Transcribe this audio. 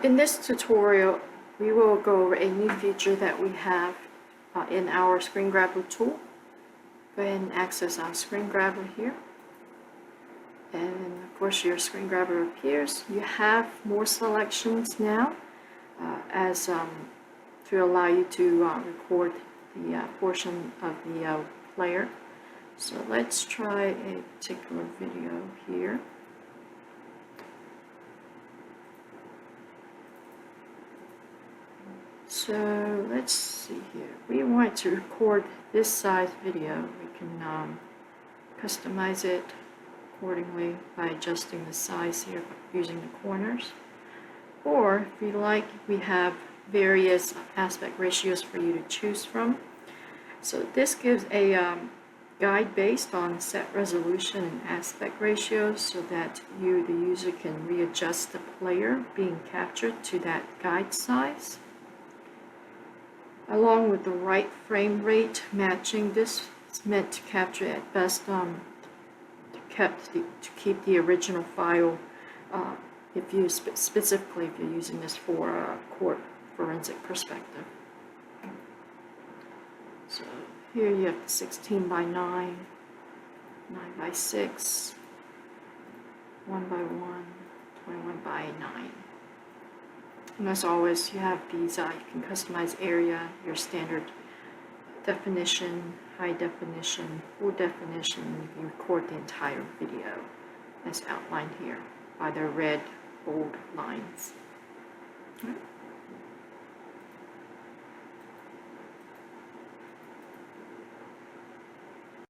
In this tutorial, we will go over a new feature that we have in our Screengrabber tool. Go ahead and access our Screengrabber here. And of course your Screengrabber appears. You have more selections now to allow you to record the portion of the player. So let's try a particular video here. So let's see here. We want to record this size video. We can customize it accordingly by adjusting the size here using the corners. Or if you like, we have various aspect ratios for you to choose from. So this gives a guide based on set resolution and aspect ratios so that you, the user, can readjust the player being captured to that guide size. Along with the right frame rate matching, this is meant to capture at best to keep the original file if you specifically if you're using this for a court forensic perspective. So here you have the 16 by 9, 9 by 6, 1 by 1, 21 by 9. And as always, you have these, you can customize area, your standard definition, high definition, full definition, and you can record the entire video as outlined here by the red bold lines. Right.